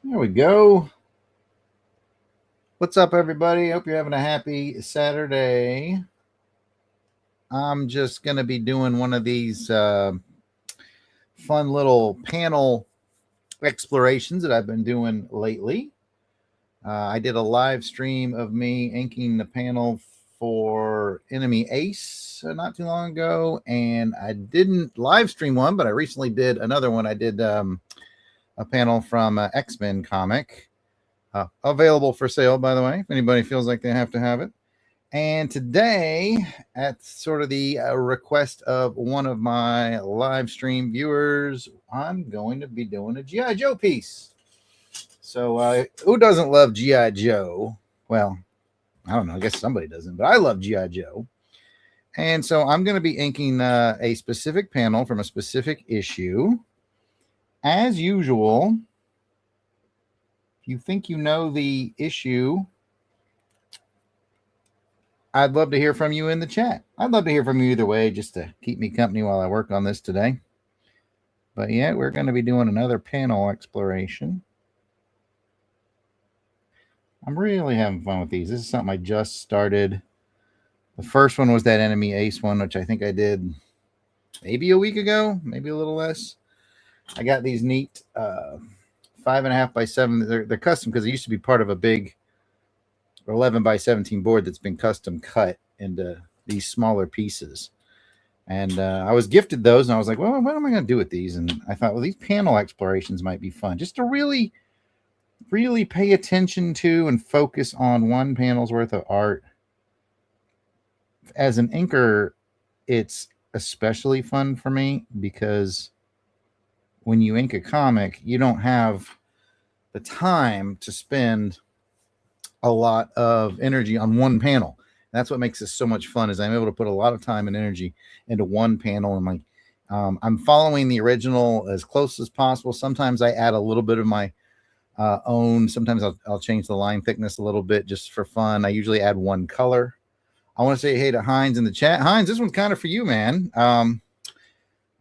There we go. What's up, everybody? Hope you're having a happy Saturday. I'm just going to be doing one of these fun little panel explorations that I've been doing lately. I did a live stream of me inking the panel for Enemy Ace not too long ago, and I didn't live stream one, but I recently did another one. I did a panel from X-Men comic. Available for sale, by the way, if anybody feels like they have to have it. And today, at sort of the request of one of my live stream viewers, I'm going to be doing a G.I. Joe piece. So who doesn't love G.I. Joe? Well, I don't know. I guess somebody doesn't, but I love G.I. Joe. And so I'm going to be inking a specific panel from a specific issue. As usual, if you think you know the issue, I'd love to hear from you in the chat. I'd love to hear from you either way, just to keep me company while I work on this today. But yeah, we're going to be doing another panel exploration. I'm really having fun with these. This is something I just started. The first one was that Enemy Ace one, which I think I did maybe a week ago, maybe a little less. I got these neat 5.5 by 7. They're custom because they used to be part of a big 11 by 17 board that's been custom cut into these smaller pieces. And I was gifted those, and I was like, well, what am I going to do with these? And I thought, well, these panel explorations might be fun, just to really, really pay attention to and focus on one panel's worth of art. As an inker, it's especially fun for me because when you ink a comic, you don't have the time to spend a lot of energy on one panel. That's what makes this so much fun, is I'm able to put a lot of time and energy into one panel. And I'm following the original as close as possible. Sometimes I add a little bit of my own. Sometimes I'll change the line thickness a little bit just for fun. I usually add one color. I want to say hey to Heinz in the chat. Heinz, this one's kind of for you, man.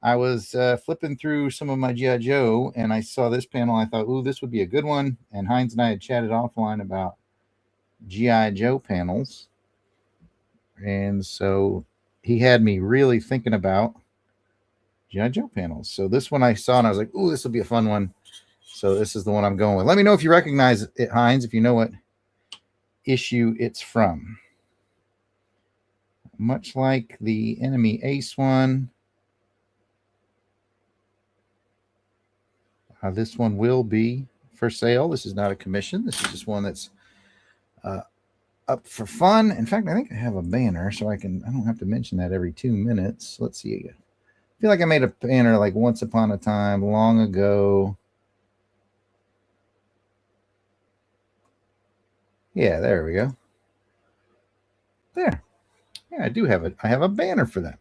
I was flipping through some of my G.I. Joe, and I saw this panel. I thought, ooh, this would be a good one. And Heinz and I had chatted offline about G.I. Joe panels. And so he had me really thinking about G.I. Joe panels. So this one I saw, and I was like, ooh, this will be a fun one. So this is the one I'm going with. Let me know if you recognize it, Heinz, if you know what issue it's from. Much like the Enemy Ace one, this one will be for sale. This is not a commission. This is just one that's up for fun. In fact, I think I have a banner, so I don't have to mention that every 2 minutes. Let's see again. I feel like I made a banner like once upon a time, long ago. Yeah, there we go. There. Yeah, I do have it. I have a banner for that.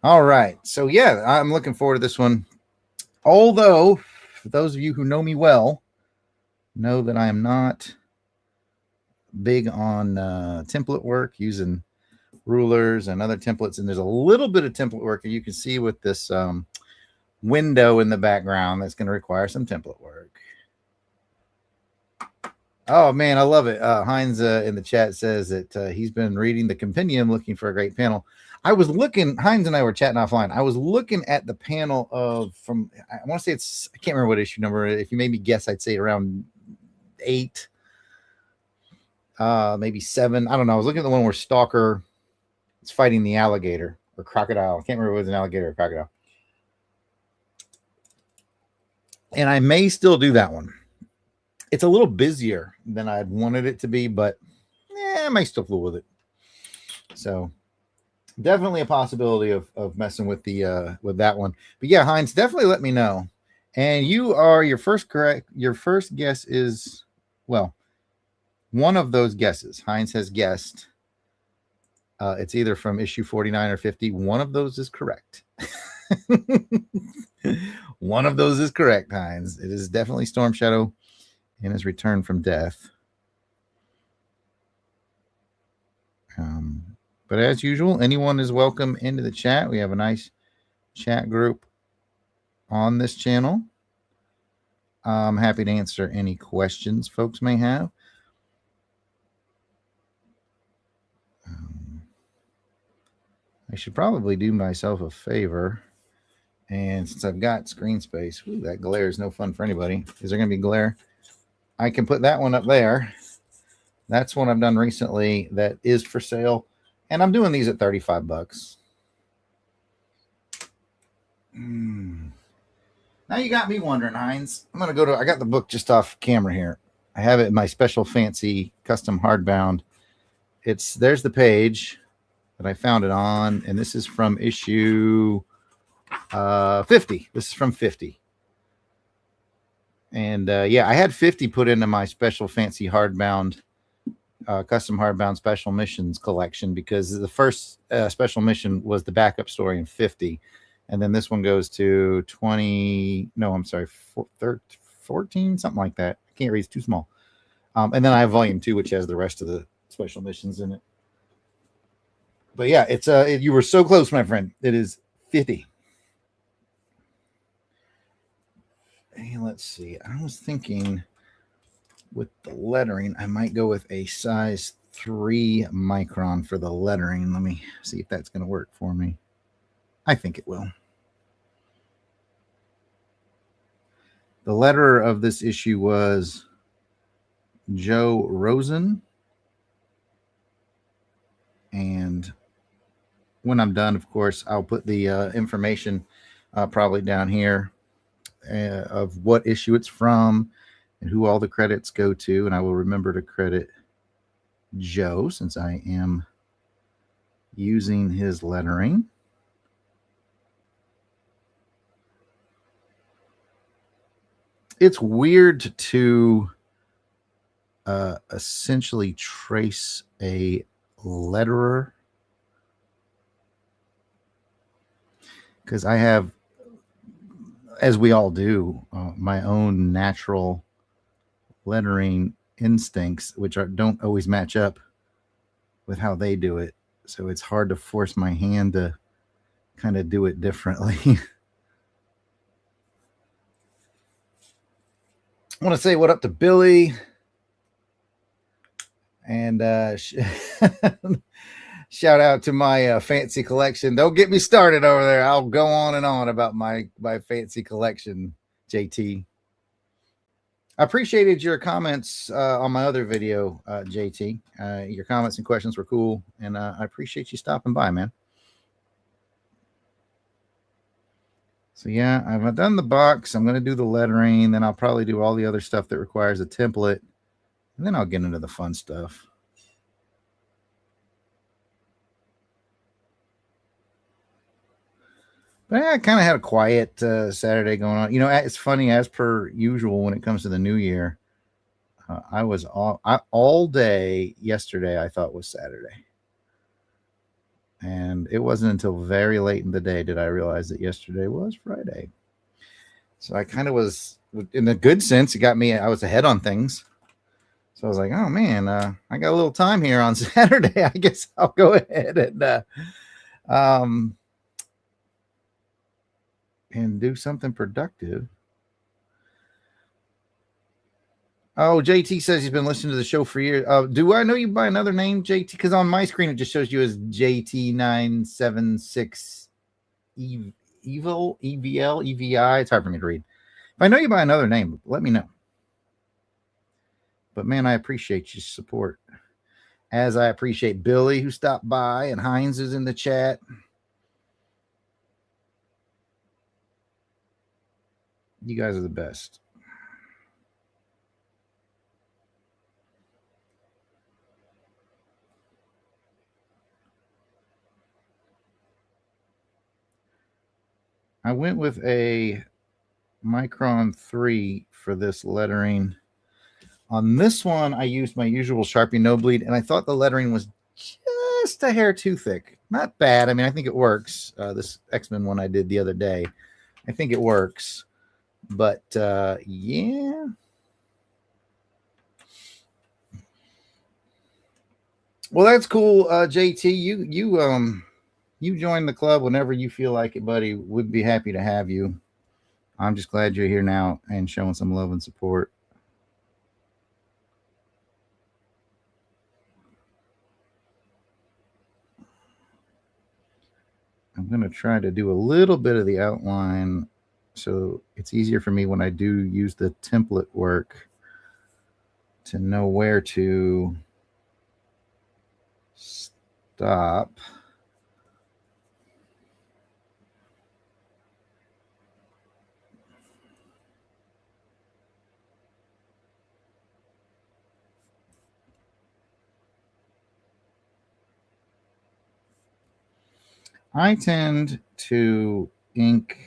All right. So yeah, I'm looking forward to this one. Although, for those of you who know me well, know that I am not big on template work, using rulers and other templates. And there's a little bit of template work that you can see with this window in the background that's going to require some template work. Oh, man, I love it. Heinz in the chat says that he's been reading the compendium looking for a great panel. I was looking, Heinz and I were chatting offline. I was looking at the panel I want to say I can't remember what issue number. If you made me guess, I'd say around 8, maybe 7. I don't know. I was looking at the one where Stalker is fighting the alligator or crocodile. I can't remember if it was an alligator or crocodile. And I may still do that one. It's a little busier than I'd wanted it to be, but I may still fool with it. So definitely a possibility of messing with with that one. But yeah, Heinz, definitely let me know. And your first guess is, well, one of those guesses. Heinz has guessed. It's either from issue 49 or 50. One of those is correct. One of those is correct, Heinz. It is definitely Storm Shadow in his return from death. But as usual, anyone is welcome into the chat. We have a nice chat group on this channel. I'm happy to answer any questions folks may have. I should probably do myself a favor. And since I've got screen space, ooh, that glare is no fun for anybody. Is there going to be glare? I can put that one up there. That's one I've done recently that is for sale. And I'm doing these at 35 bucks. Now you got me wondering, Heinz. I'm going to go to, I got the book just off camera here. I have it in my special fancy custom hardbound. There's the page that I found it on. And this is from issue 50. This is from 50. And yeah, I had 50 put into my special fancy hardbound, custom hardbound special missions collection because the first special mission was the backup story in 50. And then this one goes to 20. No, I'm sorry, 14, something like that. I can't read, it's too small. And then I have volume 2, which has the rest of the special missions in it. But yeah, it's you were so close, my friend. It is 50. Hey, let's see. I was thinking with the lettering, I might go with a size 3 micron for the lettering. Let me see if that's going to work for me. I think it will. The letterer of this issue was Joe Rosen. And when I'm done, of course, I'll put the information probably down here of what issue it's from and who all the credits go to. And I will remember to credit Joe since I am using his lettering. It's weird to essentially trace a letterer because I have, as we all do, my own natural lettering instincts, which don't always match up with how they do it. So it's hard to force my hand to kind of do it differently. I want to say what up to Billy. And shout out to my fancy collection. Don't get me started over there. I'll go on and on about my fancy collection, JT. I appreciated your comments on my other video, JT. Your comments and questions were cool, and I appreciate you stopping by, man. So yeah, I've done the box. I'm going to do the lettering. Then I'll probably do all the other stuff that requires a template. And then I'll get into the fun stuff. But yeah, I kind of had a quiet Saturday going on. You know, it's funny, as per usual when it comes to the new year. I was all day yesterday I thought was Saturday. And it wasn't until very late in the day did I realize that yesterday was Friday. So I kind of was, in a good sense, it got me, I was ahead on things. So I was like, oh man, I got a little time here on Saturday. I guess I'll go ahead and do something productive. Oh, JT says he's been listening to the show for years. Do I know you by another name, JT? Because on my screen, it just shows you as JT976 Evil, EVL, EVI. It's hard for me to read. If I know you by another name, let me know. But man, I appreciate your support. As I appreciate Billy, who stopped by, and Heinz is in the chat. You guys are the best. I went with a Micron 3 for this lettering. On this one, I used my usual Sharpie no bleed, and I thought the lettering was just a hair too thick. Not bad. I mean, I think it works. This X-Men one I did the other day, I think it works. But yeah. Well, that's cool, JT. You join the club whenever you feel like it, buddy. We'd be happy to have you. I'm just glad you're here now and showing some love and support. I'm going to try to do a little bit of the outline so it's easier for me when I do use the template work to know where to stop. I tend to ink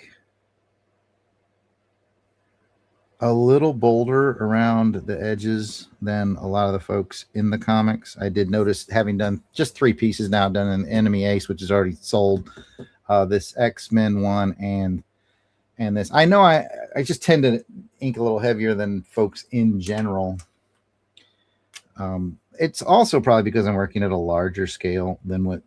a little bolder around the edges than a lot of the folks in the comics. I did notice, having done just 3 pieces now, done an Enemy Ace, which is already sold, this X-Men one, and this. I know I just tend to ink a little heavier than folks in general. It's also probably because I'm working at a larger scale than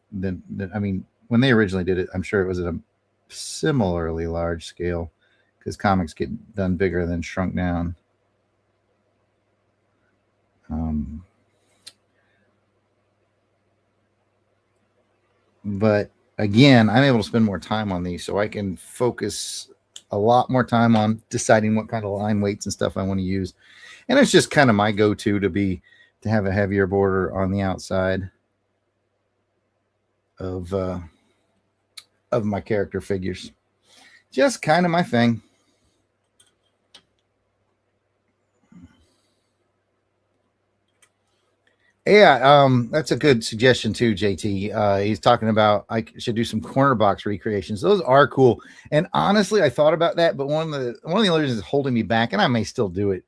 I mean, when they originally did it, I'm sure it was at a similarly large scale, because comics get done bigger than shrunk down. But again, I'm able to spend more time on these, so I can focus a lot more time on deciding what kind of line weights and stuff I want to use. And it's just kind of my go-to to have a heavier border on the outside of my character figures. Just kind of my thing. Yeah, that's a good suggestion too, JT. He's talking about I should do some corner box recreations. Those are cool. And honestly, I thought about that, but one of the other reasons holding me back, and I may still do it,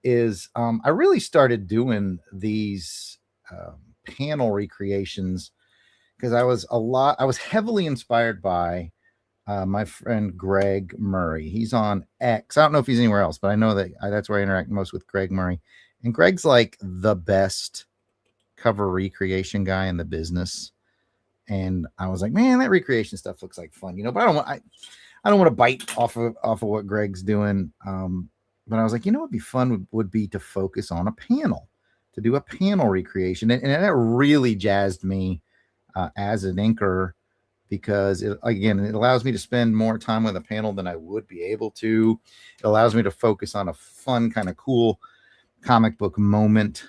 is I really started doing these panel recreations because I was heavily inspired by my friend Greg Murray. He's on X. I don't know if he's anywhere else, but I know that that's where I interact most with Greg Murray. And Greg's like the best cover recreation guy in the business. And I was like, man, that recreation stuff looks like fun, but I don't want to bite off of what Greg's doing. But I was like, what'd be fun would be to focus on a panel, to do a panel recreation. And that really jazzed me as an inker, because it allows me to spend more time with a panel than I would be able to. It allows me to focus on a fun, kind of cool comic book moment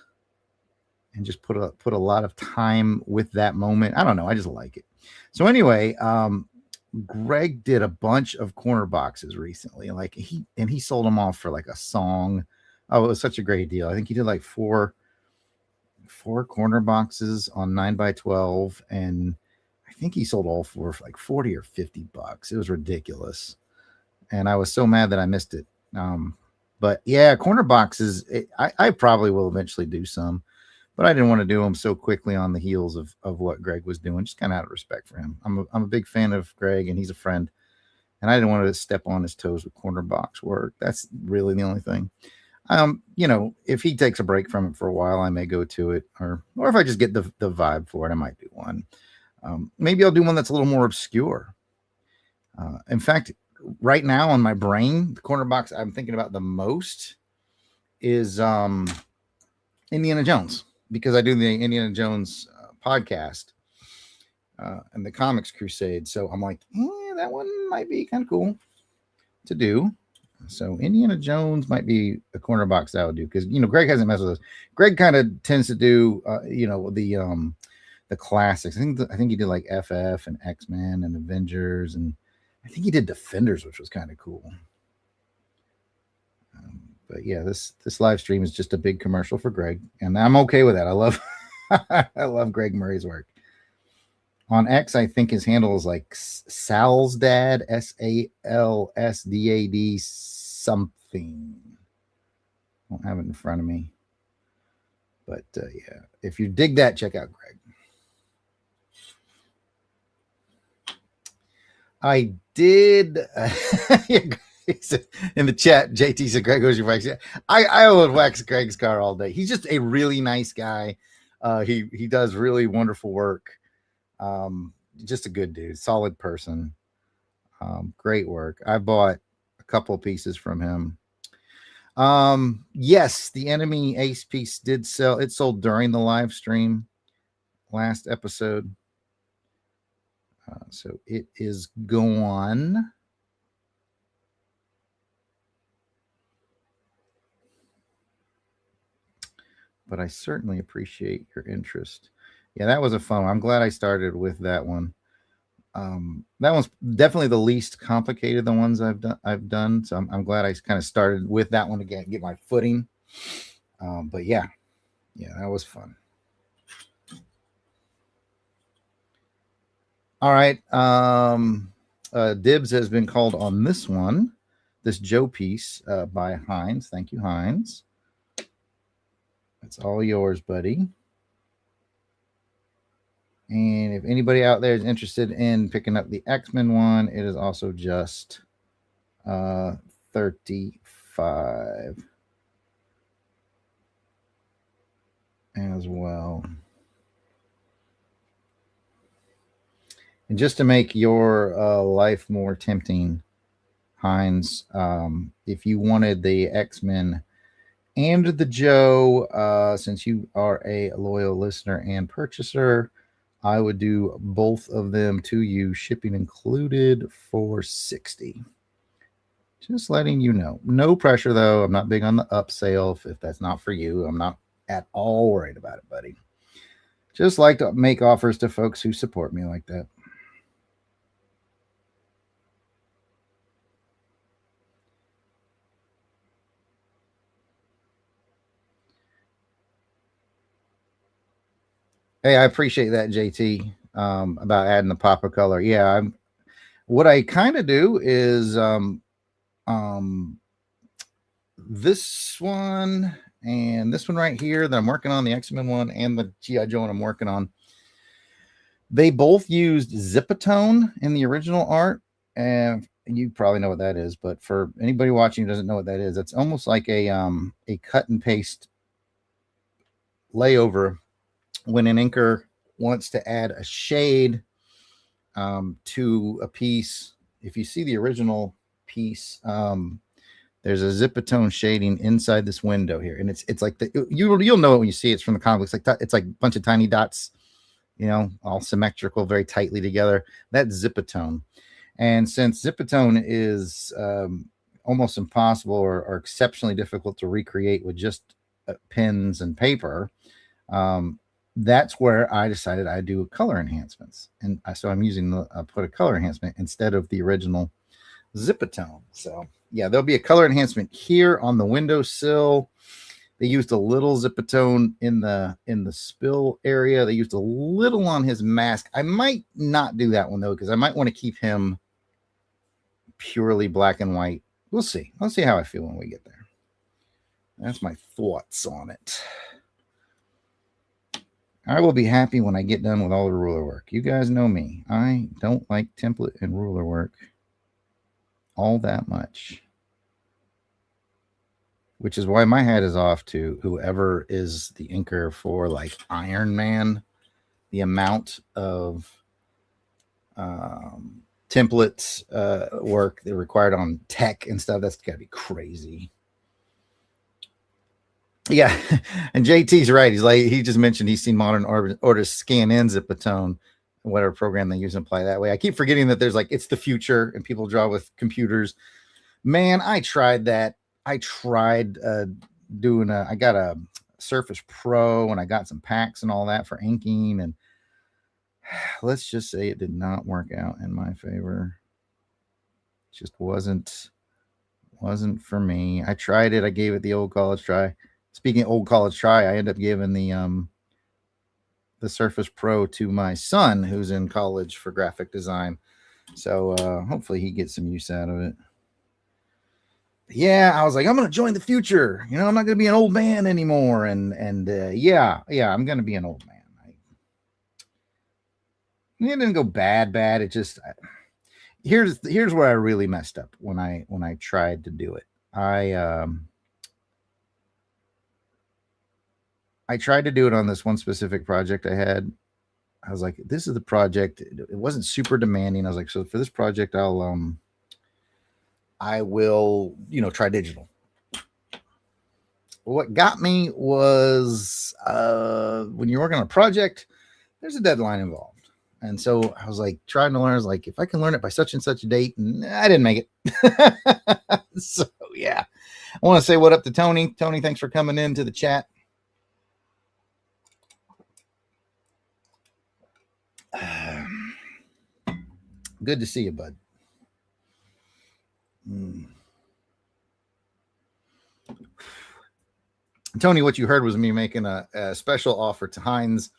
and just put a lot of time with that moment. I don't know. I just like it. So anyway, Greg did a bunch of corner boxes recently, he sold them off for like a song. Oh, it was such a great deal. I think he did like four corner boxes on 9x12, and I think he sold all 4 for like $40 or $50. It was ridiculous, and I was so mad that I missed it. But yeah, corner boxes, I probably will eventually do some, but I didn't want to do them so quickly on the heels of what Greg was doing, just kind of out of respect for him. I'm a big fan of Greg, and he's a friend, and I didn't want to step on his toes with corner box work. That's really the only thing. If he takes a break from it for a while, I may go to it, or if I just get the vibe for it, I might do one. Maybe I'll do one that's a little more obscure. In fact, right now on my brain, the corner box I'm thinking about the most is Indiana Jones, because I do the Indiana Jones podcast and the Comics Crusade. So I'm like, that one might be kind of cool to do. So Indiana Jones might be a corner box that I would do, because Greg hasn't messed with us. Greg kind of tends to do the classics. I think he did like FF and X-Men and Avengers, and I think he did Defenders, which was kind of cool. But yeah, this live stream is just a big commercial for Greg, and I'm okay with that. I love I love Greg Murray's work. On X, I think his handle is like Sal's Dad, SALSDAD something. I don't have it in front of me. But yeah, if you dig that, check out Greg. I did. In the chat, JT said, Greg goes your wax. I would wax Greg's car all day. He's just a really nice guy. He does really wonderful work. Just a good dude, solid person. Great work. I bought a couple pieces from him. Yes, the enemy ace piece did sell. It sold during the live stream last episode. So it is gone. But I certainly appreciate your interest. Yeah, that was a fun one. I'm glad I started with that one. That one's definitely the least complicated the ones I've done. So I'm glad I kind of started with that one to get my footing. But yeah, that was fun. All right. Dibs has been called on this one, this Joe piece by Hines. Thank you, Hines. It's all yours, buddy. And if anybody out there is interested in picking up the X-Men one, it is also just $35 as well. And just to make your life more tempting, Hines, if you wanted the X-Men and the Joe, since you are a loyal listener and purchaser, I would do both of them to you, shipping included, for $60. Just letting you know. No pressure, though. I'm not big on the upsell. If that's not for you, I'm not at all worried about it, buddy. Just like to make offers to folks who support me like that. Hey, I appreciate that, JT, about adding the pop of color. Yeah, what I kind of do is this one and this one right here that I'm working on, the X-Men one and the G.I. Joe one I'm working on, they both used Zipatone in the original art. And you probably know what that is, but for anybody watching who doesn't know what that is, it's almost like a cut and paste layover when an inker wants to add a shade to a piece. If you see the original piece, there's a Zipatone shading inside this window here, and it's like you'll know it when you see it. It's from the comics. It's like a bunch of tiny dots, all symmetrical, very tightly together. That's Zipatone. And since Zipatone is almost impossible or exceptionally difficult to recreate with just pens and paper, that's where I decided I'd do color enhancements. And so I'm using put a color enhancement instead of the original Zipatone. So yeah, there'll be a color enhancement here on the windowsill. They used a little Zipatone in the spill area. They used a little on his mask. I might not do that one though, because I might want to keep him purely black and white. We'll see. I'll see how I feel when we get there. That's my thoughts on it. I will be happy when I get done with all the ruler work. You guys know me. I don't like template and ruler work all that much, which is why my hat is off to whoever is the inker for like Iron Man. The amount of templates work that required on tech and stuff, that's got to be crazy. Yeah, and JT's right. He just mentioned he's seen Modern Orders scan in Zipatone, whatever program they use and apply that way. I keep forgetting that there's it's the future and people draw with computers. Man, I tried that. I tried doing I got a Surface Pro and I got some packs and all that for inking, and let's just say it did not work out in my favor. It just wasn't for me. I tried it. I gave it the old college try. Speaking of old college try, I ended up giving the Surface Pro to my son who's in college for graphic design. So hopefully he gets some use out of it. Yeah, I was like, I'm going to join the future. I'm not going to be an old man anymore. And yeah, I'm going to be an old man. It didn't go bad. It just here's where I really messed up when I tried to do it. I tried to do it on this one specific project I had. I was like, this is the project. It wasn't super demanding. I was like, so for this project, I'll I will, try digital. What got me was when you're working on a project, there's a deadline involved. And so I was like trying to learn. I was like, if I can learn it by such and such a date, and I didn't make it. So yeah, I want to say what up to Tony. Tony, thanks for coming into the chat. Good to see you, bud. Tony, what you heard was me making a special offer to Heinz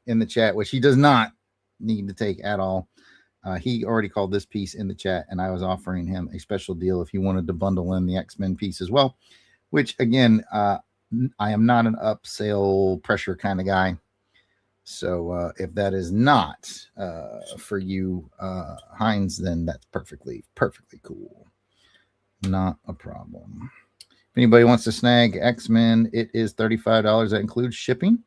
in the chat, which he does not need to take at all. He already called this piece in the chat, and I was offering him a special deal if he wanted to bundle in the X-Men piece as well, which, again, I am not an upsell pressure kind of guy. So if that is not for you, Heinz, then that's perfectly cool. Not a problem. If anybody wants to snag X-Men, it is $35. That includes shipping,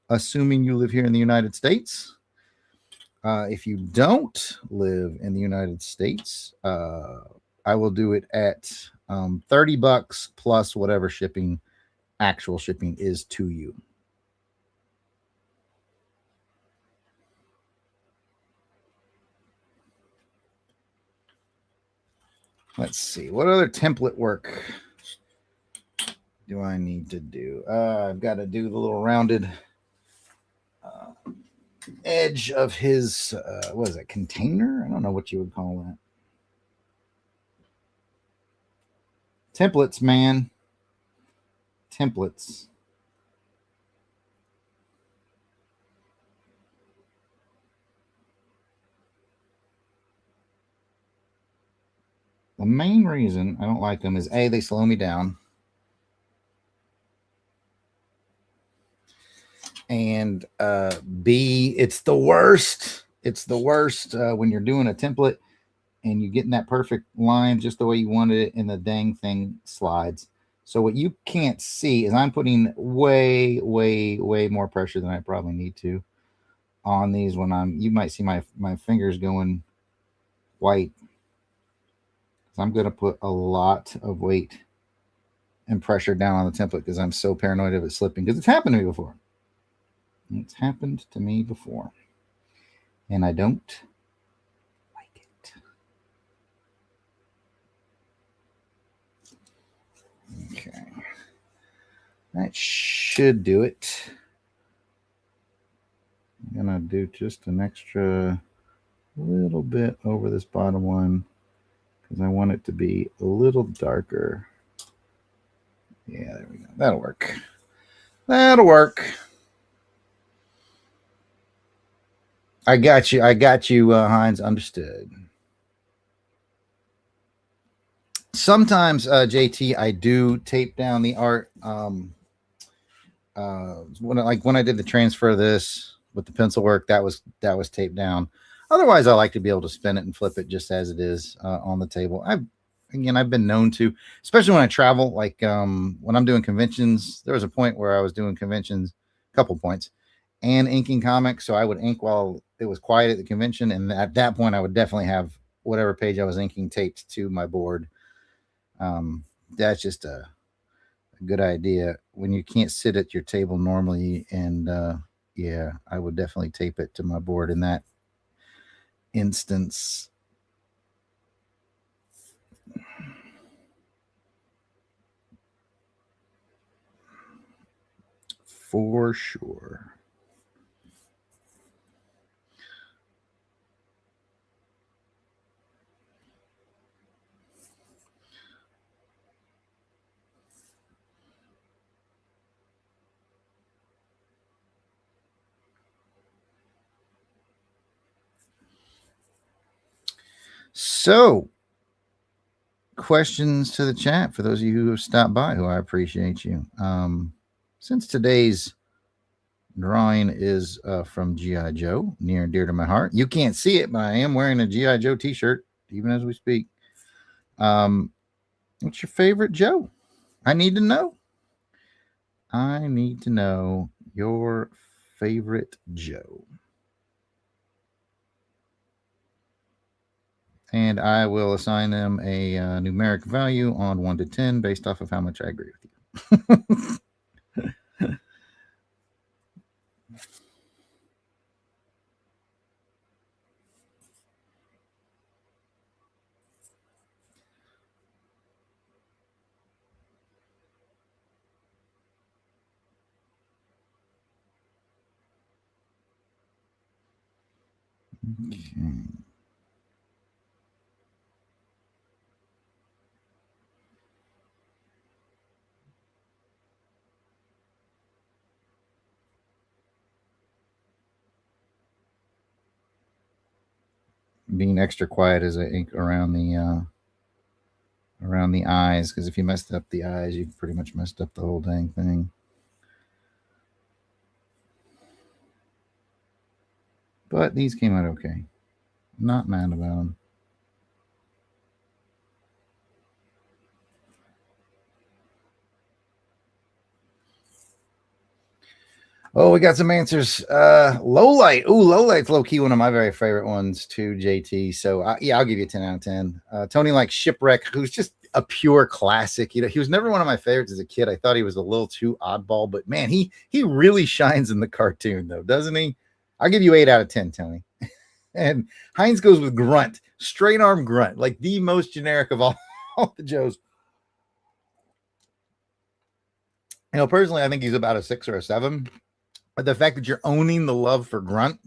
assuming you live here in the United States. If you don't live in the United States, I will do it at $30 plus whatever actual shipping is to you. Let's see. What other template work do I need to do? I've got to do the little rounded edge of his, what is it, container? I don't know what you would call that. Templates, man. Templates. The main reason I don't like them is A, they slow me down. And B, it's the worst. It's the worst when you're doing a template and you're getting that perfect line just the way you wanted it, and the dang thing slides. So what you can't see is I'm putting way, way, way more pressure than I probably need to on these when you might see my fingers going white. So I'm going to put a lot of weight and pressure down on the template because I'm so paranoid of it slipping, because it's happened to me before. It's happened to me before. And I don't like it. Okay. That should do it. I'm going to do just an extra little bit over this bottom one because I want it to be a little darker. Yeah, there we go. That'll work. That'll work. I got you, Heinz. Understood. Sometimes, JT, I do tape down the art. When I did the transfer of this with the pencil work, that was taped down. Otherwise, I like to be able to spin it and flip it just as it is on the table. I've been known to, especially when I travel, like when I'm doing conventions. There was a point where I was doing conventions, a couple points, and inking comics. So I would ink while it was quiet at the convention. And at that point, I would definitely have whatever page I was inking taped to my board. That's just a good idea when you can't sit at your table normally. And yeah, I would definitely tape it to my board in that instance. For sure. So, questions to the chat for those of you who have stopped by, who I appreciate you. Since today's drawing is from G.I. Joe, near and dear to my heart. You can't see it, but I am wearing a G.I. Joe t-shirt, even as we speak. What's your favorite Joe? I need to know. I need to know your favorite Joe. And I will assign them a numeric value on 1 to 10 based off of how much I agree with you. Okay. Being extra quiet as I ink around the eyes, because if you messed up the eyes, you pretty much messed up the whole dang thing. But these came out okay. Not mad about them. Oh, we got some answers. Low light. Ooh, low light's low key one of my very favorite ones too, JT. So yeah, I'll give you a 10 out of 10. Tony likes Shipwreck, who's just a pure classic. You know, he was never one of my favorites as a kid. I thought he was a little too oddball, but man, he really shines in the cartoon though, doesn't he? I'll give you 8 out of 10, Tony. And Heinz goes with Grunt, straight arm Grunt, like the most generic of all the Joes. You know, personally, I think he's about a 6 or a 7. But the fact that you're owning the love for Grunt,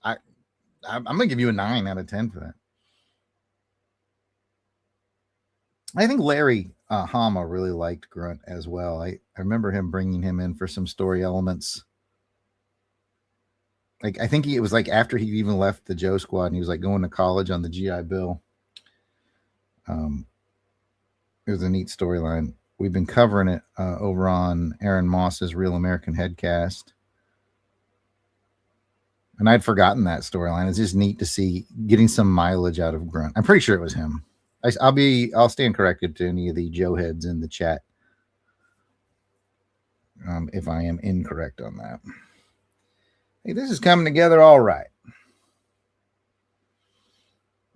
I'm going to give you a 9 out of 10 for that. I think Larry Hama really liked Grunt as well. I remember him bringing him in for some story elements. Like, I think it was like after he even left the Joe Squad and he was like going to college on the GI Bill. It was a neat storyline. We've been covering it over on Aaron Moss's Real American Headcast. And I'd forgotten that storyline. It's just neat to see getting some mileage out of Grunt. I'm pretty sure it was him. I'll stand corrected to any of the Joe heads in the chat if I am incorrect on that. Hey, this is coming together all right.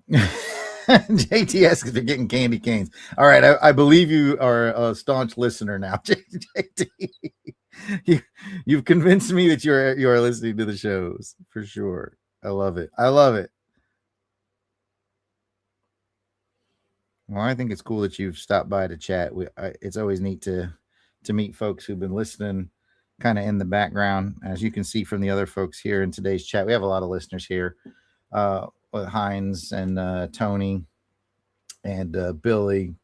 JT asks if you're getting candy canes. All right, I believe you are a staunch listener now, JT. You've convinced me that you're listening to the shows for sure. I love it. I love it. Well, I think it's cool that you've stopped by to chat. It's always neat to meet folks who've been listening kind of in the background. As you can see from the other folks here in today's chat, we have a lot of listeners here. With Heinz and Tony and Billy,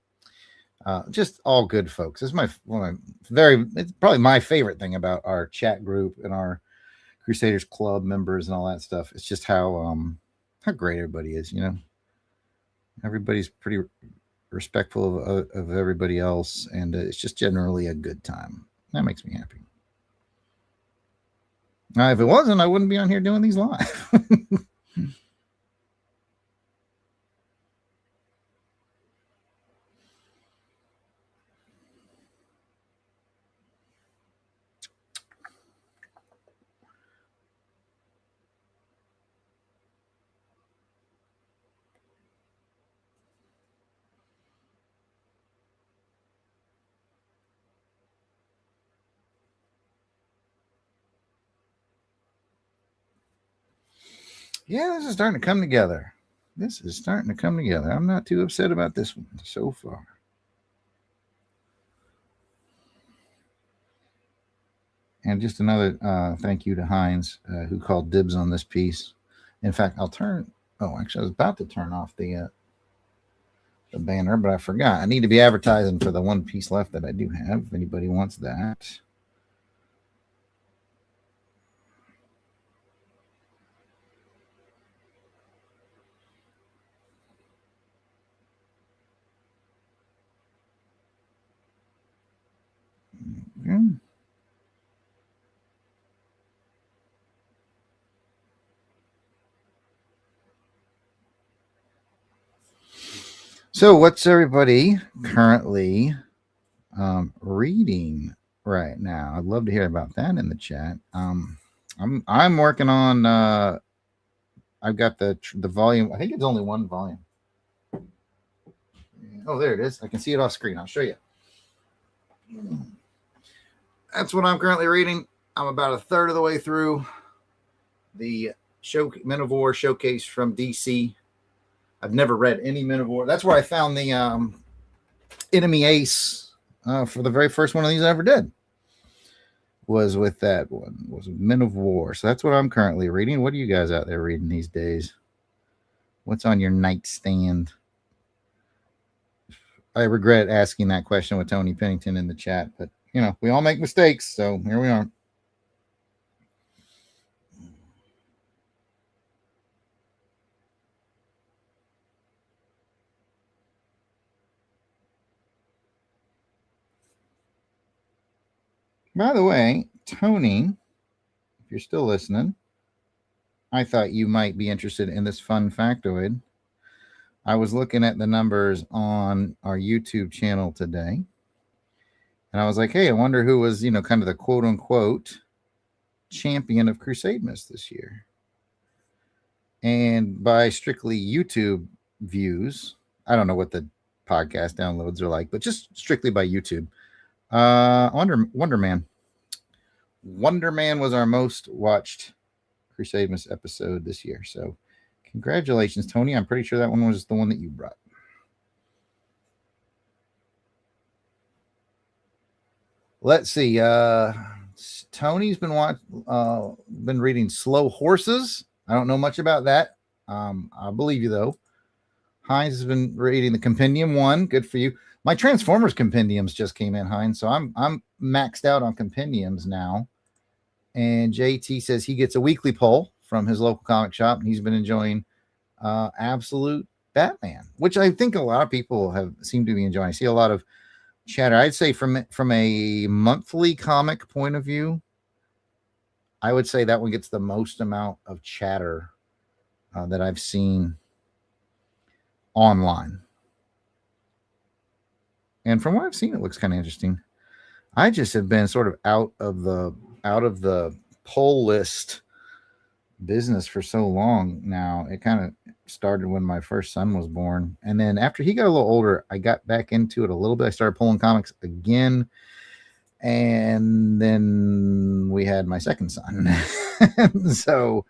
just all good folks. This is it's probably my favorite thing about our chat group and our Crusaders Club members and all that stuff. It's just how great everybody is. You know, everybody's pretty respectful of everybody else, and it's just generally a good time. That makes me happy. If it wasn't, I wouldn't be on here doing these live. Yeah, this is starting to come together. I'm not too upset about this one so far. And just another thank you to Heinz, who called dibs on this piece. In fact, actually, I was about to turn off the banner, but I forgot. I need to be advertising for the one piece left that I do have, if anybody wants that. Okay. So, what's everybody currently reading right now? I'd love to hear about that in the chat. I'm working on. I've got the volume. I think it's only one volume. Oh, there it is. I can see it off screen. I'll show you. That's what I'm currently reading. I'm about a third of the way through the Men of War showcase from DC. I've never read any Men of War. That's where I found the Enemy Ace for the very first one of these I ever did. Was with that one. Was Men of War. So that's what I'm currently reading. What are you guys out there reading these days? What's on your nightstand? I regret asking that question with Tony Pennington in the chat, but you know, we all make mistakes, so here we are. By the way, Tony, if you're still listening, I thought you might be interested in this fun factoid. I was looking at the numbers on our YouTube channel today, and I was like, hey, I wonder who was, you know, kind of the quote unquote champion of Crusade Miss this year. And by strictly YouTube views, I don't know what the podcast downloads are like, but just strictly by YouTube, Wonder Man. Wonder Man was our most watched Crusade Miss episode this year. So congratulations, Tony. I'm pretty sure that one was the one that you brought. Let's see. Tony's been reading Slow Horses. I don't know much about that. I believe you though. Heinz has been reading the Compendium 1. Good for you. My Transformers compendiums just came in, Heinz, so I'm maxed out on compendiums now. And JT says he gets a weekly poll from his local comic shop, and he's been enjoying Absolute Batman, which I think a lot of people have seemed to be enjoying. I see a lot of chatter. I'd say from a monthly comic point of view, I would say that one gets the most amount of chatter that I've seen online. And from what I've seen, it looks kind of interesting. I just have been sort of out of the poll list business for so long now. It kind of started when my first son was born, and then after he got a little older, I got back into it a little bit. I started pulling comics again, and then we had my second son. So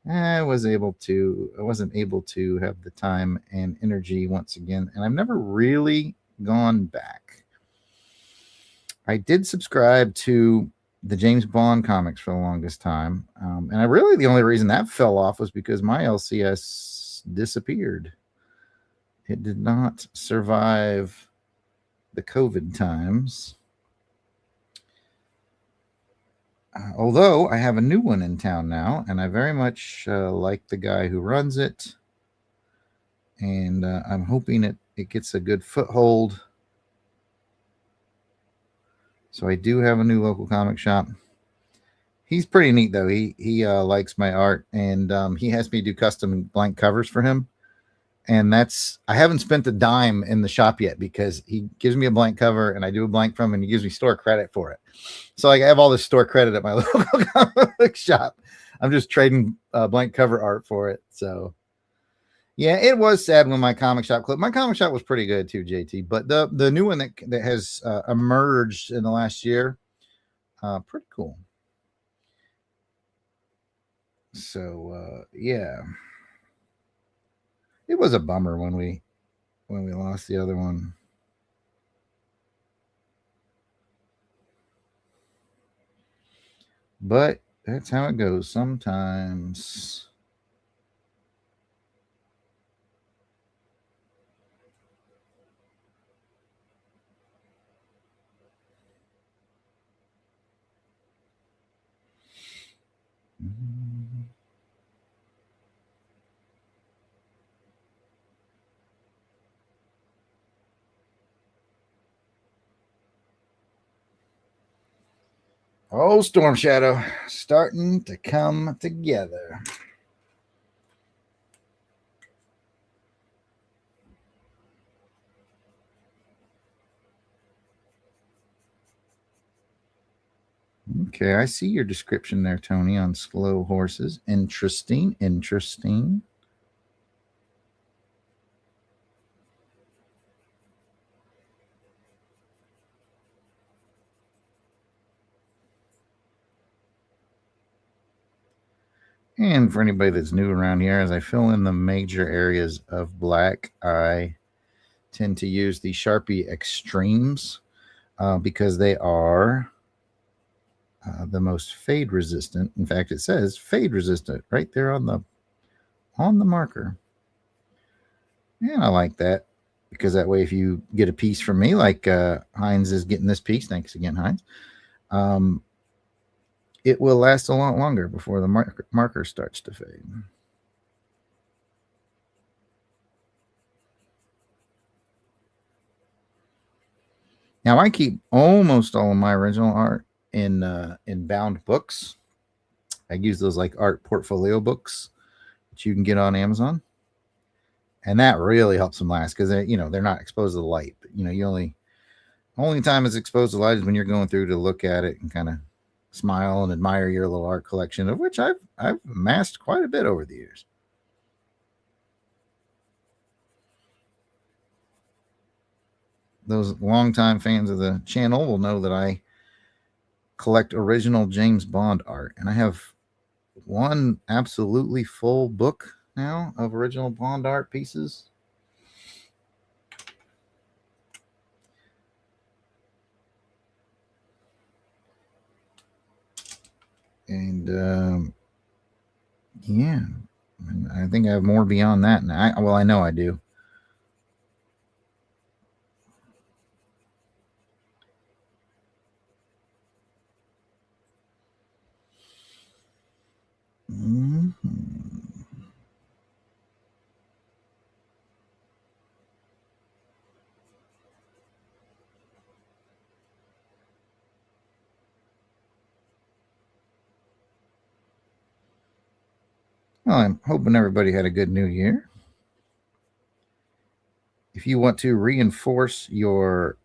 I wasn't able to have the time and energy once again, and I've never really gone back. I did subscribe to the James Bond comics for the longest time, and the only reason that fell off was because my LCS disappeared. It did not survive the COVID times. Although I have a new one in town now, and I very much like the guy who runs it, and I'm hoping it gets a good foothold. So I do have a new local comic shop. He's pretty neat though. He likes my art, and he has me do custom blank covers for him. And I haven't spent a dime in the shop yet because he gives me a blank cover and I do a blank from him, and he gives me store credit for it. So I have all this store credit at my local comic shop. I'm just trading blank cover art for it. So yeah, it was sad when my comic shop closed. My comic shop was pretty good too, JT. But the new one that has emerged in the last year, pretty cool. So yeah, it was a bummer when we lost the other one. But that's how it goes sometimes. Oh, Storm Shadow starting to come together. Okay, I see your description there, Tony, on Slow Horses. Interesting. And for anybody that's new around here, as I fill in the major areas of black, I tend to use the Sharpie Extremes because they are the most fade resistant. In fact, it says fade resistant right there on the marker. And I like that because that way, if you get a piece from me, like Heinz is getting this piece, thanks again, Heinz, it will last a lot longer before the marker starts to fade. Now, I keep almost all of my original art in bound books. I use those like art portfolio books that you can get on Amazon, and that really helps them last because they're not exposed to the light. But you only time it's exposed to light is when you're going through to look at it and kind of smile and admire your little art collection, of which I've amassed quite a bit over the years. Those longtime fans of the channel will know that I collect original James Bond art, and I have one absolutely full book now of original Bond art pieces. And yeah, I think I have more beyond that. And I know I do. Mm-hmm. Well, I'm hoping everybody had a good new year. If you want to reinforce your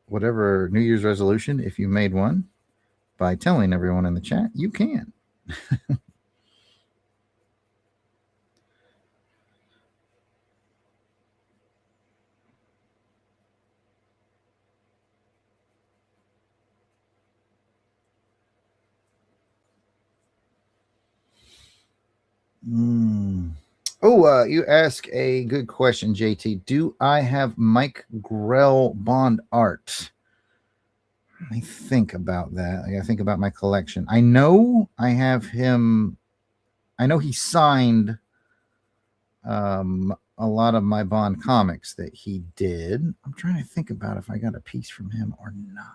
whatever New Year's resolution, if you made one, by telling everyone in the chat, you can. Oh, you ask a good question, JT. Do I have Mike Grell Bond art? I think about that. I think about my collection. I know I have him. I know he signed a lot of my Bond comics that he did. I'm trying to think about if I got a piece from him or not.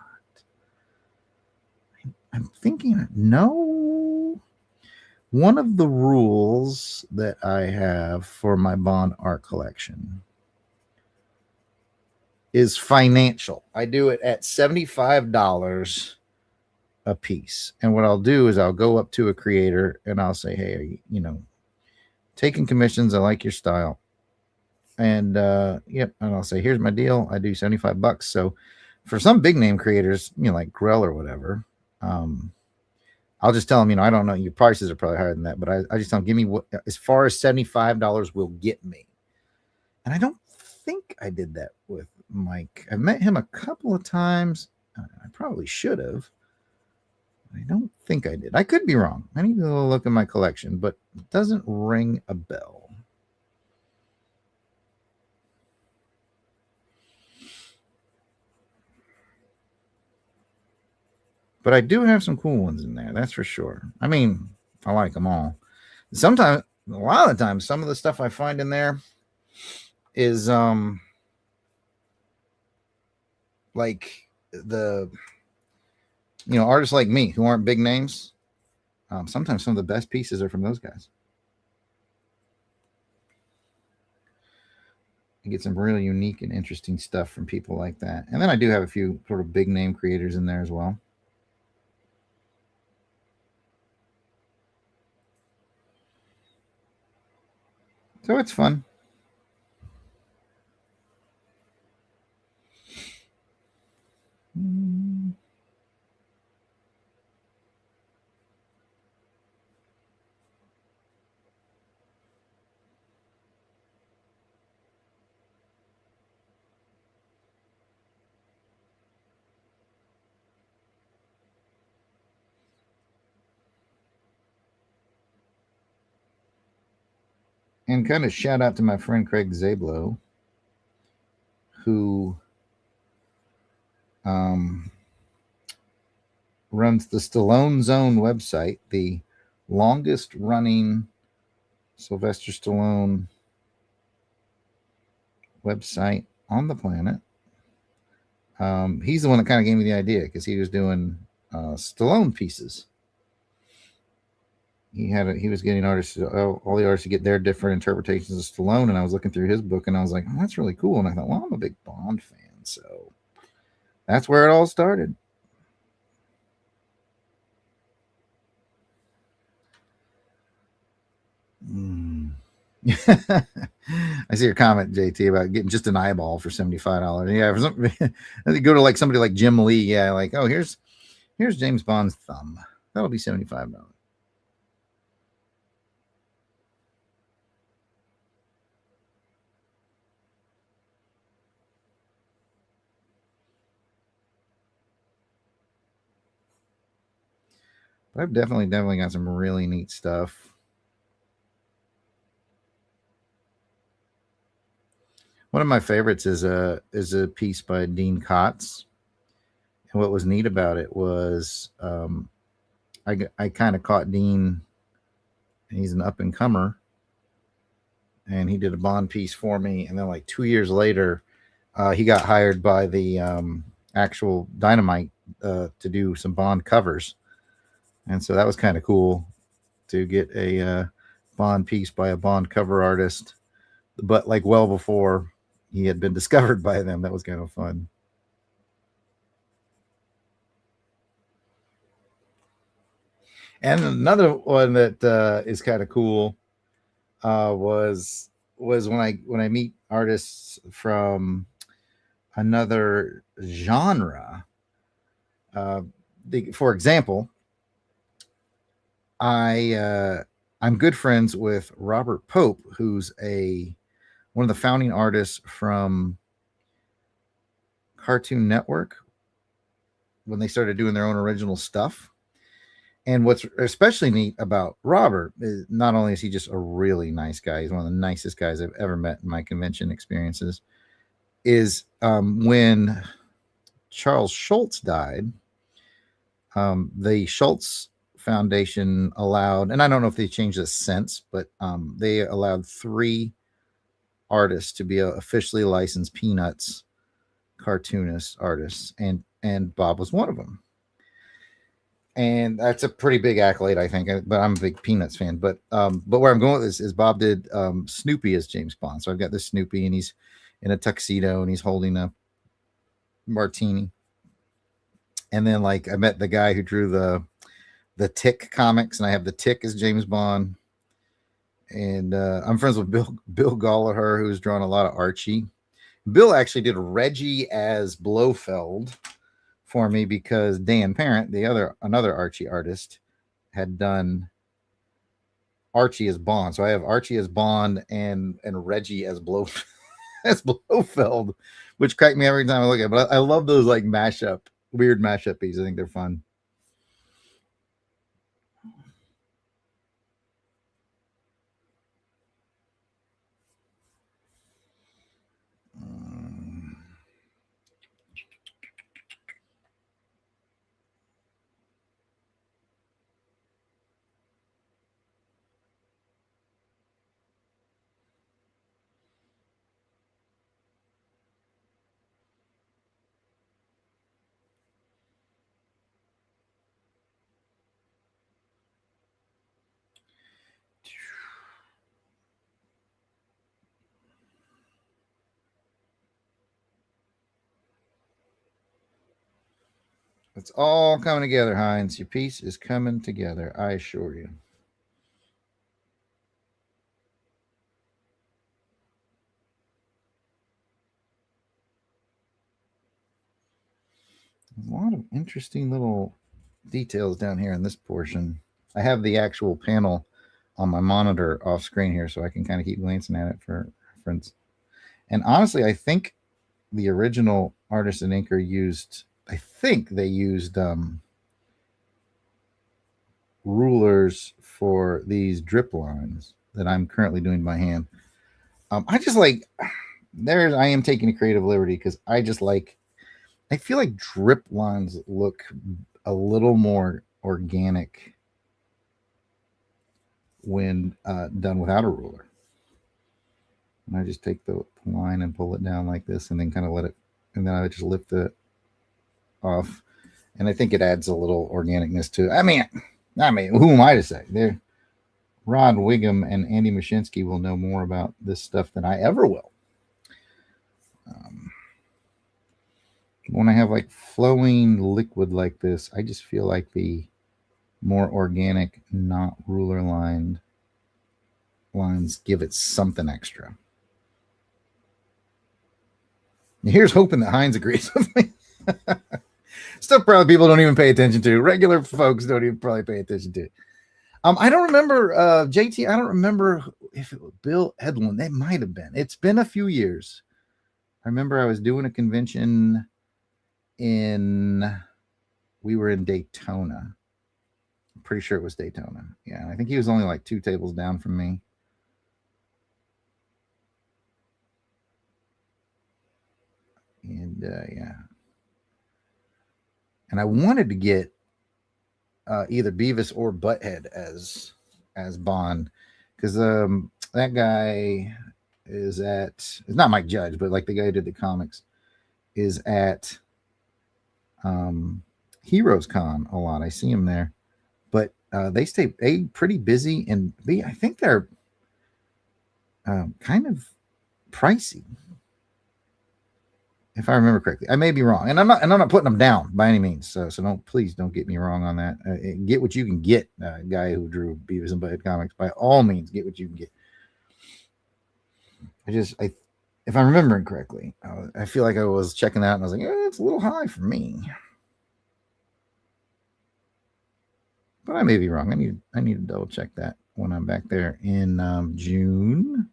I'm thinking, no. One of the rules that I have for my Bond art collection is financial. I do it at $75 a piece. And what I'll do is I'll go up to a creator and I'll say, hey, taking commissions. I like your style. And and I'll say, here's my deal. I do $75. So for some big name creators, like Grell or whatever, I'll just tell them, I don't know, your prices are probably higher than that, but I just tell them, give me what as far as $75 will get me. And I don't think I did that with Mike. I've met him a couple of times. I probably should have. I don't think I did. I could be wrong. I need to look at my collection, but it doesn't ring a bell. But I do have some cool ones in there. That's for sure. I mean, I like them all. Sometimes, a lot of the times, some of the stuff I find in there is like the artists like me who aren't big names. Sometimes some of the best pieces are from those guys. You get some really unique and interesting stuff from people like that. And then I do have a few sort of big name creators in there as well. So it's fun. And kind of shout out to my friend Craig Zablo, who runs the Stallone Zone website, the longest running Sylvester Stallone website on the planet. He's the one that kind of gave me the idea because he was doing Stallone pieces. He was getting artists, all the artists to get their different interpretations of Stallone, and I was looking through his book, and I was like, oh, that's really cool. And I thought, well, I'm a big Bond fan, so that's where it all started. I see your comment, JT, about getting just an eyeball for $75. Yeah, for some, you go to like somebody like Jim Lee. Yeah, like, oh, here's James Bond's thumb. That'll be $75. But I've definitely got some really neat stuff. One of my favorites is a piece by Dean Kotz. And what was neat about it was I kind of caught Dean. He's an up and comer, and he did a Bond piece for me. And then like 2 years later, he got hired by the actual Dynamite to do some Bond covers. And so that was kind of cool to get a Bond piece by a Bond cover artist, but like well before he had been discovered by them. That was kind of fun. And another one that is kind of cool was when I meet artists from another genre. For example, I'm good friends with Robert Pope, who's one of the founding artists from Cartoon Network when they started doing their own original stuff. And what's especially neat about Robert is not only is he just a really nice guy, he's one of the nicest guys I've ever met in my convention experiences, is when Charles Schultz died, the Schultz Foundation allowed, and I don't know if they changed this since, but they allowed 3 artists to be officially licensed Peanuts cartoonist artists, and Bob was one of them. And that's a pretty big accolade, I think. But I'm a big Peanuts fan. But where I'm going with this is Bob did Snoopy as James Bond. So I've got this Snoopy, and he's in a tuxedo, and he's holding a martini. And then like I met the guy who drew the Tick comics, and I have the Tick as James Bond. And I'm friends with Bill Gallaher, who's drawn a lot of Archie. Bill actually did Reggie as Blofeld for me because Dan Parent, another Archie artist, had done Archie as Bond. So I have Archie as Bond and Reggie as Blofeld, which cracked me every time I look at it. But I love those like weird mashup pieces. I think they're fun. It's all coming together, Heinz. Your piece is coming together, I assure you. A lot of interesting little details down here in this portion. I have the actual panel on my monitor off screen here, so I can kind of keep glancing at it for reference. And honestly, I think the original artist and inker used rulers for these drip lines. that I'm currently doing by hand. I just like I am taking a creative liberty because I feel like drip lines look a little more organic when done without a ruler. And I just take the line and pull it down like this, and then kind of let it, and then I just lift it off, and I think it adds a little organicness to it. I mean, who am I to say? There, Rod Wiggum and Andy Mashinsky will know more about this stuff than I ever will. When I have like flowing liquid like this, I just feel like the more organic, not ruler lines give it something extra. Here's hoping that Heinz agrees with me. Stuff probably people don't even pay attention to. Regular folks don't even probably pay attention to it. I don't remember JT. I don't remember if it was Bill Edlin. It might have been. It's been a few years. I remember I was doing a convention we were in Daytona. I'm pretty sure it was Daytona. Yeah, I think he was only like 2 tables down from me. And yeah, and I wanted to get either Beavis or Butthead as Bond, because that guy is it's not Mike Judge, but like the guy who did the comics is at Heroes Con a lot. I see him there, but they stay pretty busy, and I think they're kind of pricey, if I remember correctly. I may be wrong, and I'm not putting them down by any means. So please don't get me wrong on that. Get what you can get. Guy who drew Beavis and Butthead comics, by all means, get what you can get. If I'm remembering correctly, I feel like I was checking that and I was like, it's a little high for me. But I may be wrong. I need to double check that when I'm back there in June.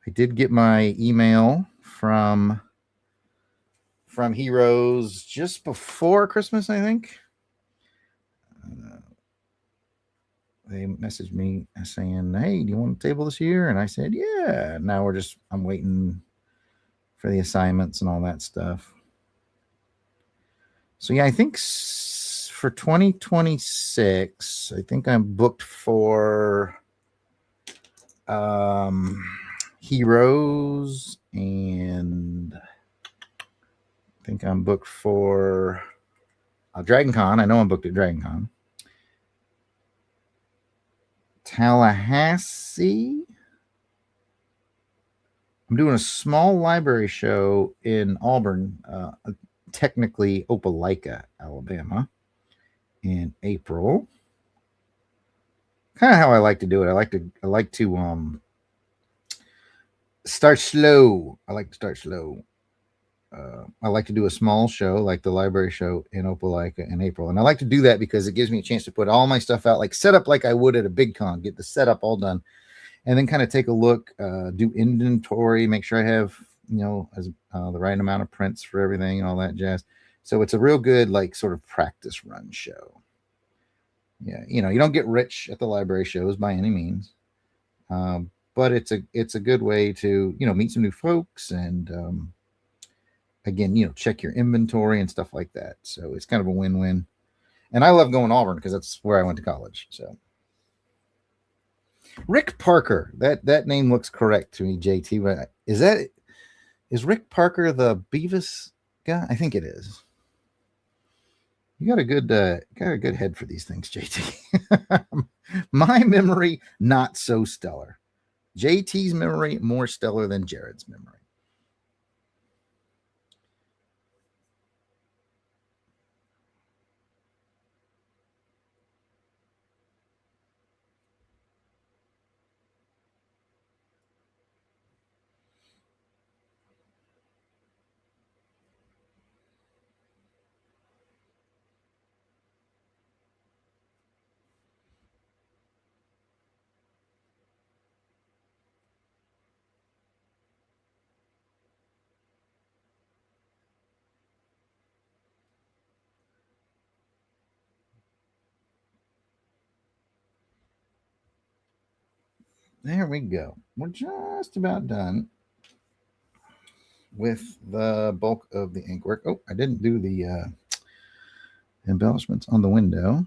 I did get my email from Heroes just before Christmas, I think. They messaged me saying, "Hey, do you want a table this year?" And I said, "Yeah." Now I'm waiting for the assignments and all that stuff. So yeah, I think for 2026, I think I'm booked for Heroes, and I think I'm booked for Dragon Con. I know I'm booked at Dragon Con. Tallahassee. I'm doing a small library show in Auburn, technically Opelika, Alabama, in April. Kind of how I like to do it. I like to start slow. I like to start slow. I like to do a small show like the library show in Opelika in April. And I like to do that because it gives me a chance to put all my stuff out, like set up like I would at a big con, get the setup all done, and then kind of take a look, do inventory, make sure I have, as the right amount of prints for everything and all that jazz. So it's a real good, like, sort of practice run show. Yeah, you don't get rich at the library shows by any means, but it's a good way to meet some new folks and again check your inventory and stuff like that. So it's kind of a win-win, and I love going to Auburn because that's where I went to college. So Rick Parker, that name looks correct to me, JT. But is Rick Parker the Beavis guy? I think it is. You got a good head for these things, JT. My memory not so stellar. JT's memory more stellar than Jarrod's memory. There we go. We're just about done with the bulk of the ink work. Oh, I didn't do the embellishments on the window.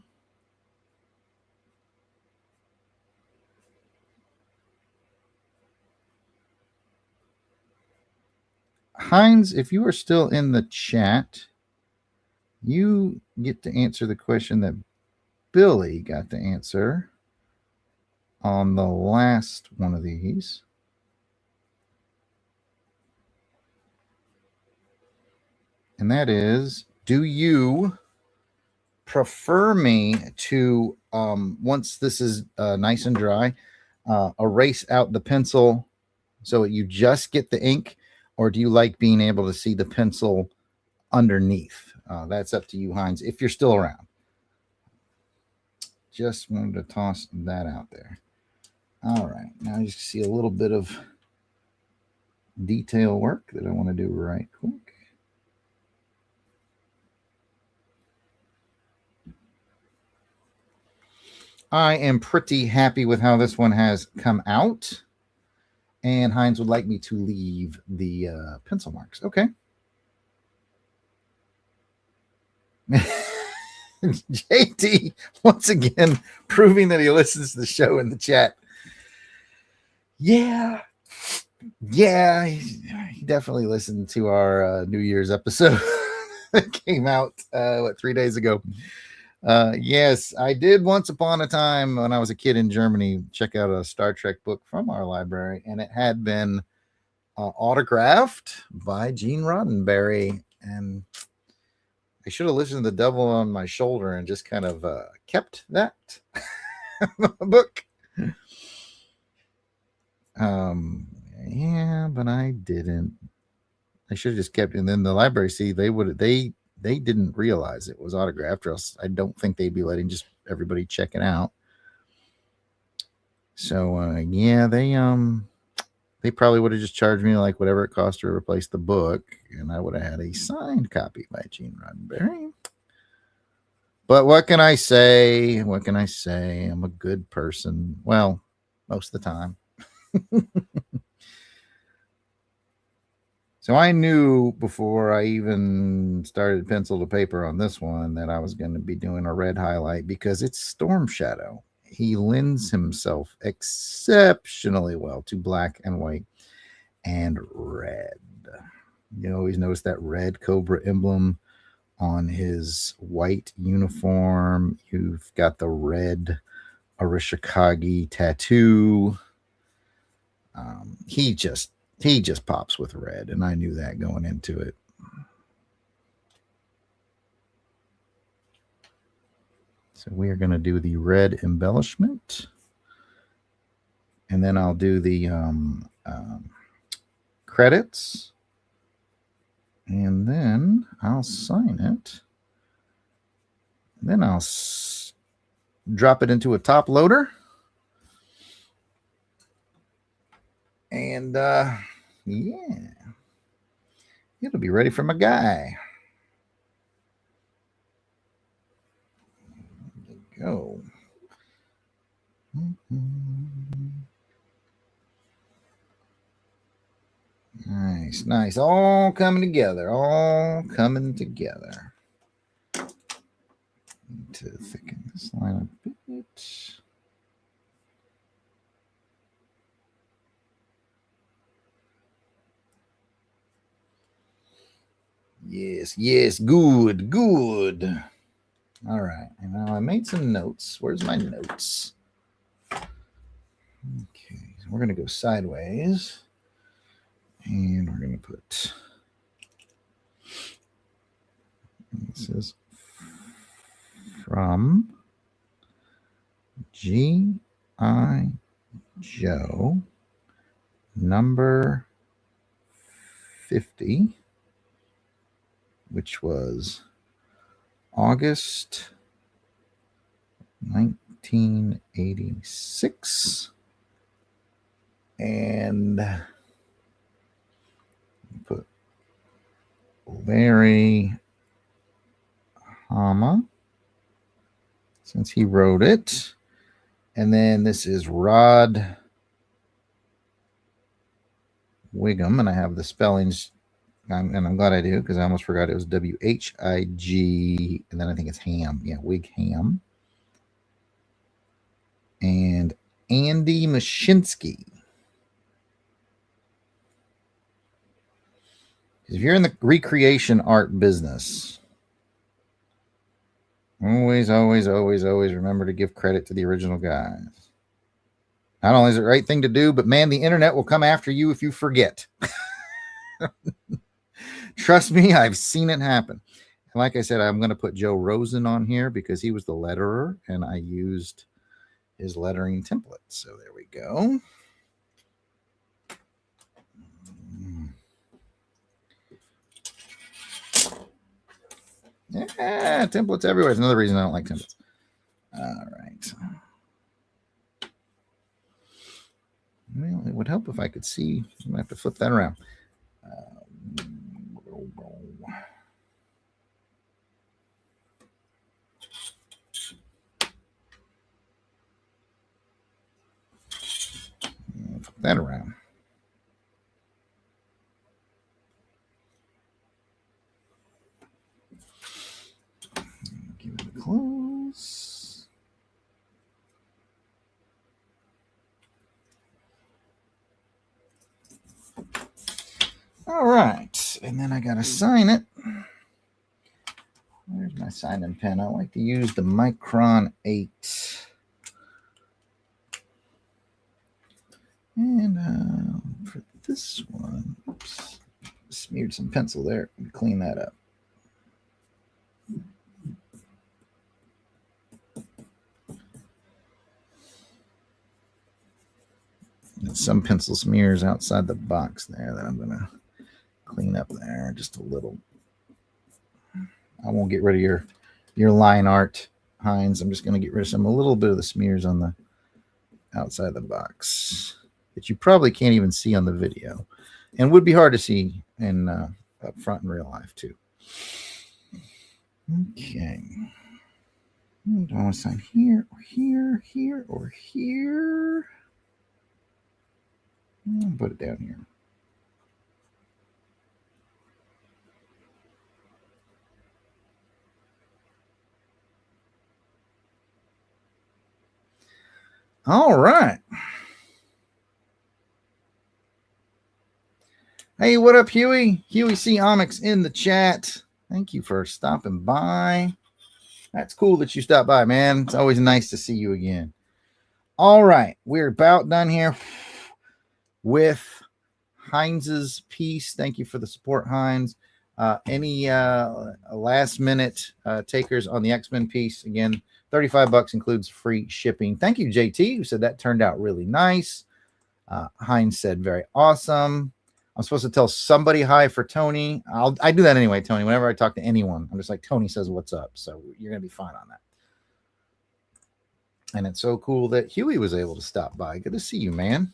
Heinz, if you are still in the chat, you get to answer the question that Billy got to answer on the last one of these. And that is, do you prefer me to, once this is nice and dry, erase out the pencil so you just get the ink, or do you like being able to see the pencil underneath? That's up to you, Heinz, if you're still around. Just wanted to toss that out there. All right, now you see a little bit of detail work that I want to do right quick. I am pretty happy with how this one has come out. And Heinz would like me to leave the pencil marks. Okay. JT, once again, proving that he listens to the show in the chat. Yeah, he definitely listened to our New Year's episode that came out, 3 days ago. Yes, I did once upon a time when I was a kid in Germany check out a Star Trek book from our library, and it had been autographed by Gene Roddenberry, and I should have listened to The Devil on My Shoulder and just kind of kept that book. Yeah, but I didn't. I should have just kept it. And then the library, see, they didn't realize it was autographed, or else I don't think they'd be letting just everybody check it out. So yeah, they probably would have just charged me like whatever it cost to replace the book, and I would have had a signed copy by Gene Roddenberry. But what can I say? What can I say? I'm a good person. Well, most of the time. So I knew before I even started pencil to paper on this one that I was going to be doing a red highlight because it's Storm Shadow. He lends himself exceptionally well to black and white and red. You always notice that red cobra emblem on his white uniform. You've got the red Arishikage tattoo. He just pops with red, and I knew that going into it. So we are going to do the red embellishment, and then I'll do the credits, and then I'll sign it. Then I'll drop it into a top loader. And yeah, it'll be ready for my guy. There you go. Nice. All coming together. Need to thicken this line a bit. Yes, good. All right, and now I made some notes. Where's my notes? Okay, so we're going to go sideways, and we're going to put, this is from G.I. Joe number 50, which was August 1986. And put Larry Hama, since he wrote it. And then this is Rod Wigham, and I have the spellings, and I'm glad I do because I almost forgot it was W-H-I-G, and then I think it's Ham. Yeah, Wigham. And Andy Mashinsky. If you're in the recreation art business, always remember to give credit to the original guys. Not only is it the right thing to do, but man, the internet will come after you if you forget. Trust me, I've seen it happen. And like I said, I'm going to put Joe Rosen on here because he was the letterer, and I used his lettering template. So there we go. Yeah, templates everywhere. It's another reason I don't like templates. All right. Well, it would help if I could see. I'm going to have to flip that around. Flip that around. Give it a close. All right. And then I got to sign it. Where's my sign-in pen? I like to use the Micron 8. And for this one, oops, smeared some pencil there. Let me clean that up. And some pencil smears outside the box there that I'm going to clean up there just a little. I won't get rid of your line art, Heinz. I'm just going to get rid of a little bit of the smears on the outside the box that you probably can't even see on the video, and would be hard to see in up front in real life too. Okay. Do I want to sign here or here, here or here? I'll put it down here. All right. Hey, what up, Huey? Huey C. Onyx in the chat. Thank you for stopping by. That's cool that you stopped by, man. It's always nice to see you again. All right. We're about done here with Heinz's piece. Thank you for the support, Heinz. Any last minute takers on the X-Men piece? Again, $35 includes free shipping. Thank you, JT, who said that turned out really nice. Heinz said very awesome. I'm supposed to tell somebody hi for Tony. I do that anyway, Tony. Whenever I talk to anyone, I'm just like, Tony says what's up. So you're going to be fine on that. And it's so cool that Huey was able to stop by. Good to see you, man.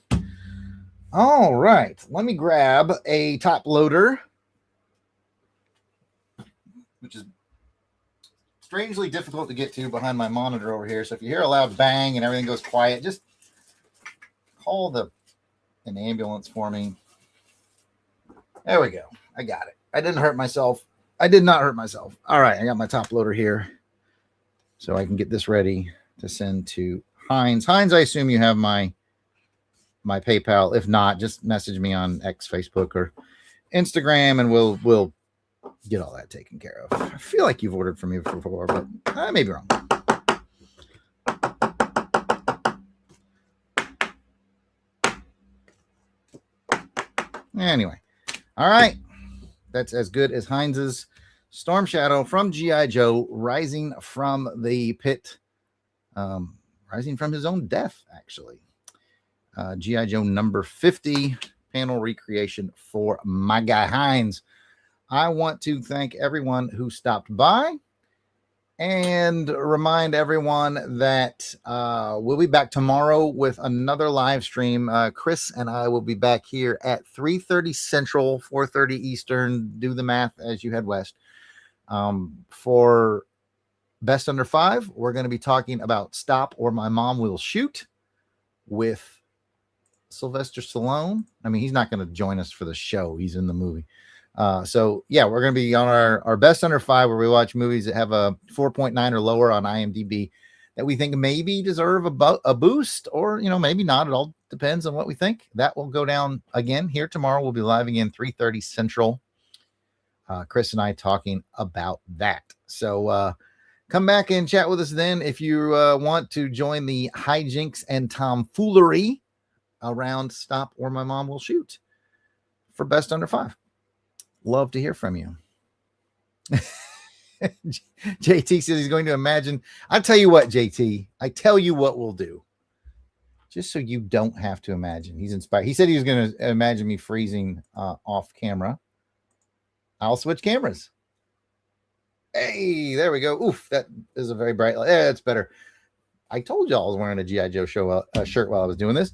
All right. Let me grab a top loader, which is strangely difficult to get to behind my monitor over here. So if you hear a loud bang and everything goes quiet, just call an ambulance for me. There we go. I got it. I didn't hurt myself. I did not hurt myself. All right. I got my top loader here so I can get this ready to send to Heinz. Heinz, I assume you have my PayPal. If not, just message me on X, Facebook, or Instagram, and we'll get all that taken care of. I feel like you've ordered from me before, but I may be wrong. Anyway, all right. That's as good as Heinz's Storm Shadow from G.I. Joe, rising from the pit, rising from his own death, actually. G.I. Joe number 50 panel recreation for my guy Heinz. I want to thank everyone who stopped by and remind everyone that we'll be back tomorrow with another live stream. Chris and I will be back here at 3:30 Central, 4:30 Eastern. Do the math as you head west. For Best Under 5, we're going to be talking about Stop or My Mom Will Shoot with Sylvester Stallone. I mean, he's not going to join us for the show. He's in the movie. So yeah, we're going to be on our best under 5, where we watch movies that have a 4.9 or lower on IMDb that we think maybe deserve a boost, or, you know, maybe not. It all depends on what we think. That will go down again here tomorrow. We'll be live again 3:30 Central. Chris and I talking about that. So come back and chat with us then if you want to join the hijinks and tomfoolery around Stop or My Mom Will Shoot for best under 5. Love to hear from you. JT says he's going to imagine. I tell you what, JT, I tell you what we'll do. Just so you don't have to imagine. He's inspired. He said he was going to imagine me freezing off camera. I'll switch cameras. Hey, there we go. Oof, that is a very bright light. Yeah, it's better. I told y'all I was wearing a G.I. Joe show shirt while I was doing this.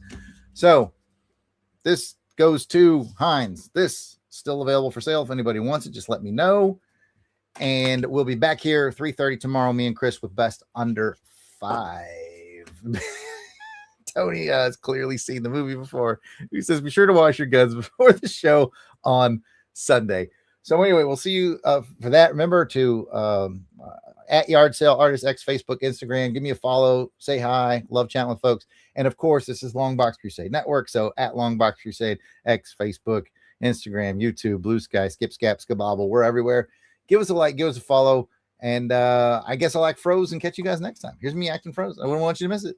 So this goes to Heinz. This still available for sale. If anybody wants it, just let me know. And we'll be back here 3:30 tomorrow, me and Chris, with best under 5. Tony has clearly seen the movie before. He says, be sure to wash your guns before the show on Sunday. So anyway, we'll see you for that. Remember to at Yard Sale Artist X, Facebook, Instagram. Give me a follow. Say hi. Love chatting with folks. And of course, this is Longbox Crusade Network. So at Longbox Crusade X, Facebook, Instagram, YouTube, Blue Sky, Skip, Scap, Skabobble. We're everywhere. Give us a like. Give us a follow. And I guess I'll act froze and catch you guys next time. Here's me acting froze. I wouldn't want you to miss it.